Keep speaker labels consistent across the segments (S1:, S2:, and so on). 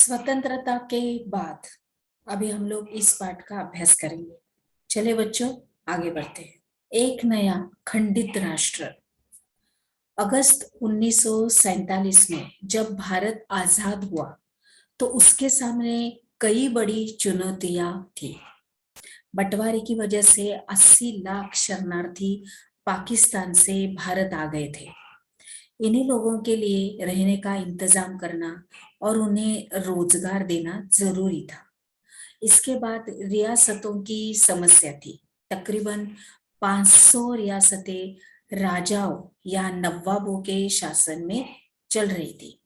S1: स्वतंत्रता के बाद अभी हम लोग इस पाठ का अभ्यास करेंगे। चले बच्चों, आगे बढ़ते हैं। एक नया खंडित राष्ट्र। अगस्त 1947 में जब भारत आजाद हुआ तो उसके सामने कई बड़ी चुनौतियां थी। बंटवारे की वजह से 80 लाख शरणार्थी पाकिस्तान से भारत आ गए थे। इन्हीं लोगों के लिए रहने का इंतजाम करना और उन्हें रोजगार देना जरूरी था। इसके बाद रियासतों की समस्या थी। तकरीबन 500 रियासतें राजाओं या नवाबों के शासन में चल रही थी।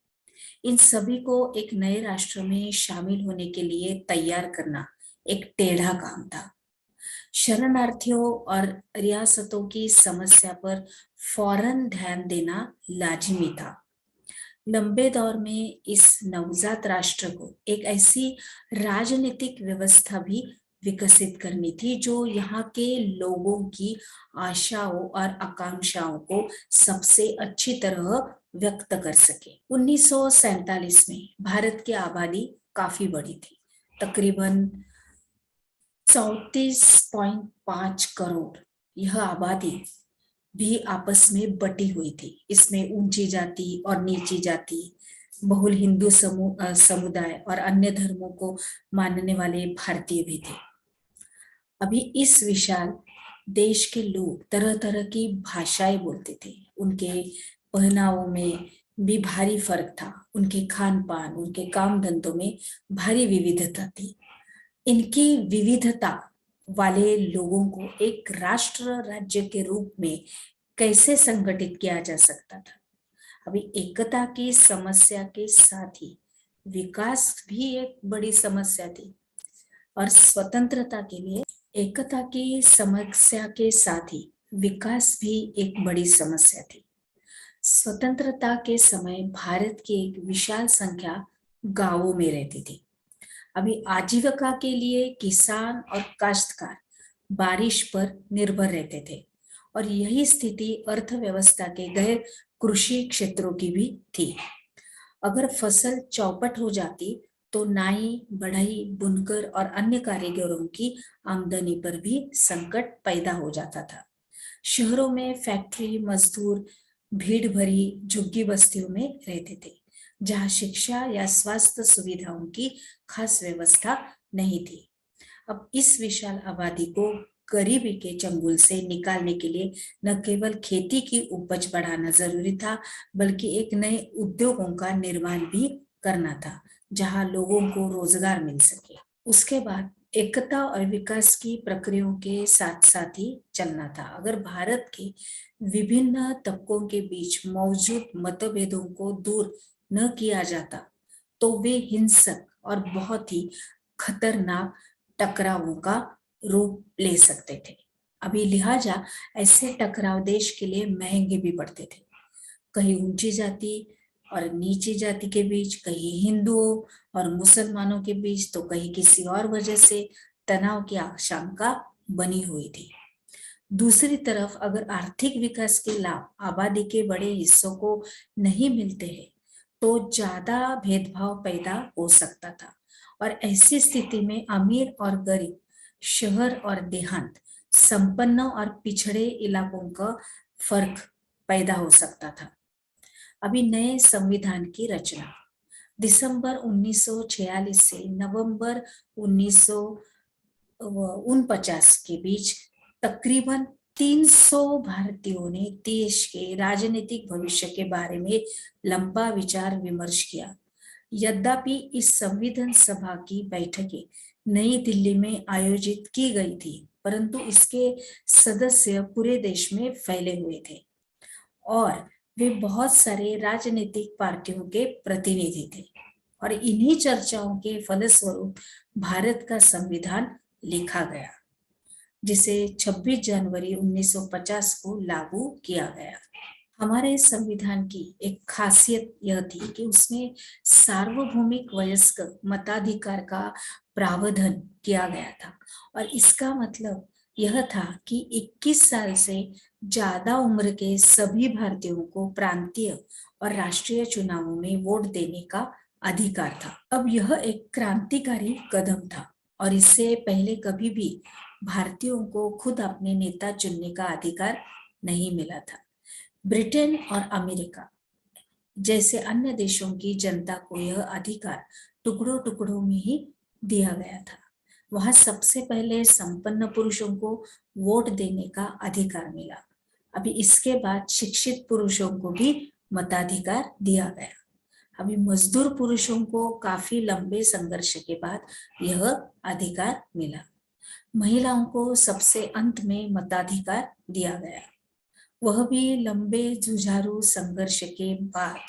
S1: इन सभी को एक नए राष्ट्र में शामिल होने के लिए तैयार करना एक टेढ़ा काम था। शरणार्थियों और रियासतों की समस्या पर फौरन ध्यान देना लाजिमी था। लंबे दौर में इस नवजात राष्ट्र को एक ऐसी राजनीतिक व्यवस्था भी विकसित करनी थी जो यहाँ के लोगों की आशाओं और आकांक्षाओं को सबसे अच्छी तरह व्यक्त कर सके। 1947 में भारत की आबादी काफी बड़ी थी, तकरीबन 34.5 करोड़। यह आबादी भी आपस में बटी हुई थी। इसमें ऊंची जाति और नीची जाति, बहुल हिंदू समुदाय और अन्य धर्मों को मानने वाले भारतीय भी थे। अभी इस विशाल देश के लोग तरह तरह की भाषाएं बोलते थे। उनके पहनावों में भी भारी फर्क था। उनके खान पान, उनके काम धंधों में भारी विविधता थी। इनकी विविधता वाले लोगों को एक राष्ट्र राज्य के रूप में कैसे संगठित किया जा सकता था। अभी एकता की समस्या के साथ ही विकास भी एक बड़ी समस्या थी और स्वतंत्रता के लिए एकता की समस्या के साथ ही विकास भी एक बड़ी समस्या थी। स्वतंत्रता के समय भारत की एक विशाल संख्या गांवों में रहती थी। अभी आजीविका के लिए किसान और काश्तकार बारिश पर निर्भर रहते थे और यही स्थिति अर्थव्यवस्था के गैर कृषि क्षेत्रों की भी थी। अगर फसल चौपट हो जाती तो नाई, बढ़ई, बुनकर और अन्य कारीगरों की आमदनी पर भी संकट पैदा हो जाता था। शहरों में फैक्ट्री मजदूर भीड़ भरी झुग्गी बस्तियों में रहते थे, जहां शिक्षा या स्वास्थ्य सुविधाओं की खास व्यवस्था नहीं थी। अब इस विशाल आबादी को गरीबी के चंगुल से निकालने के लिए न केवल खेती की उपज बढ़ाना जरूरी था, बल्कि एक नए उद्योगों का निर्माण भी करना था, जहां लोगों को रोजगार मिल सके। उसके बाद एकता और विकास की प्रक्रियाओं के साथ साथ ही चलना था। अगर भारत के विभिन्न तबकों के बीच मौजूद मतभेदों को दूर न किया जाता तो वे हिंसक और बहुत ही खतरनाक टकरावों का रूप ले सकते थे। अभी लिहाजा ऐसे टकराव देश के लिए महंगे भी पड़ते थे। कहीं ऊंची जाति और नीची जाति के बीच, कहीं हिंदुओं और मुसलमानों के बीच, तो कहीं किसी और वजह से तनाव की आशंका बनी हुई थी। दूसरी तरफ अगर आर्थिक विकास के लाभ आबादी के बड़े हिस्सों को नहीं मिलते हैं तो ज्यादा भेदभाव पैदा हो सकता था और ऐसी स्थिति में अमीर और गरीब, शहर और देहात, संपन्न और पिछड़े इलाकों का फर्क पैदा हो सकता था। अभी नए संविधान की रचना दिसंबर 1946 से नवंबर 1949 के बीच तकरीबन 300 भारतीयों ने देश के राजनीतिक भविष्य के बारे में लंबा विचार विमर्श किया। यद्यपि इस संविधान सभा की बैठकें नई दिल्ली में आयोजित की गई थी, परंतु इसके सदस्य पूरे देश में फैले हुए थे और वे बहुत सारे राजनीतिक पार्टियों के प्रतिनिधि थे और इन्हीं चर्चाओं के फलस्वरूप भारत का संविधान लिखा गया, जिसे 26 जनवरी 1950 को लागू किया गया। हमारे संविधान की एक खासियत यह थी कि उसमें सार्वभौमिक वयस्क मताधिकार का प्रावधान किया गया था और इसका मतलब यह था कि 21 साल से ज्यादा उम्र के सभी भारतीयों को प्रांतीय और राष्ट्रीय चुनावों में वोट देने का अधिकार था। अब यह एक क्रांतिकारी कदम था और इससे पहले कभी भी भारतीयों को खुद अपने नेता चुनने का अधिकार नहीं मिला था। ब्रिटेन और अमेरिका जैसे अन्य देशों की जनता को यह अधिकार टुकड़ों टुकड़ों में ही दिया गया था। वहां सबसे पहले संपन्न पुरुषों को वोट देने का अधिकार मिला। अभी इसके बाद शिक्षित पुरुषों को भी मताधिकार दिया गया। अभी मजदूर पुरुषों को काफी लंबे संघर्ष के बाद यह अधिकार मिला। महिलाओं को सबसे अंत में मताधिकार दिया गया, वह भी लंबे जुझारू संघर्ष के बाद।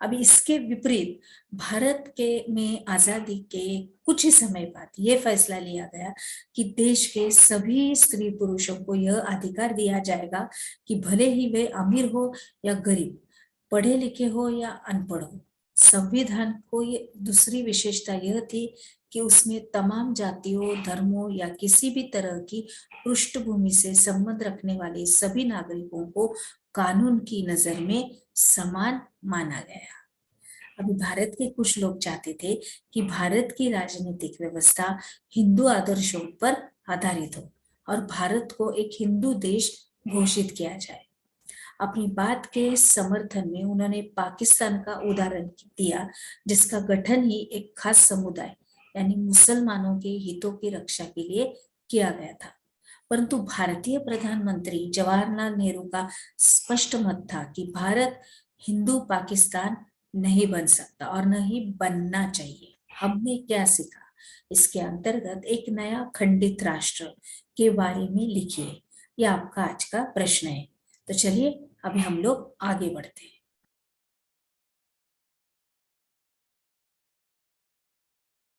S1: अब इसके विपरीत भारत के में आजादी के कुछ ही समय बाद यह फैसला लिया गया कि देश के सभी स्त्री पुरुषों को यह अधिकार दिया जाएगा कि भले ही वे अमीर हो या गरीब, पढ़े लिखे हो या अनपढ़ हो। संविधान को ये दूसरी विशेषता यह थी कि उसमें तमाम जातियों, धर्मों या किसी भी तरह की पृष्ठभूमि से संबंध रखने वाले सभी नागरिकों को कानून की नजर में समान माना गया। अभी भारत के कुछ लोग चाहते थे कि भारत की राजनीतिक व्यवस्था हिंदू आदर्शों पर आधारित हो और भारत को एक हिंदू देश घोषित किया जाए। अपनी बात के समर्थन में उन्होंने पाकिस्तान का उदाहरण दिया, जिसका गठन ही एक खास समुदाय यानी मुसलमानों के हितों की रक्षा के लिए किया गया था। परंतु भारतीय प्रधानमंत्री जवाहरलाल नेहरू का स्पष्ट मत था कि भारत हिंदू पाकिस्तान नहीं बन सकता और न ही बनना चाहिए। हमने क्या सीखा? इसके अंतर्गत एक नया खंडित राष्ट्र के बारे में लिखिए, यह आपका आज का प्रश्न है। तो चलिए अभी हम लोग आगे बढ़ते हैं।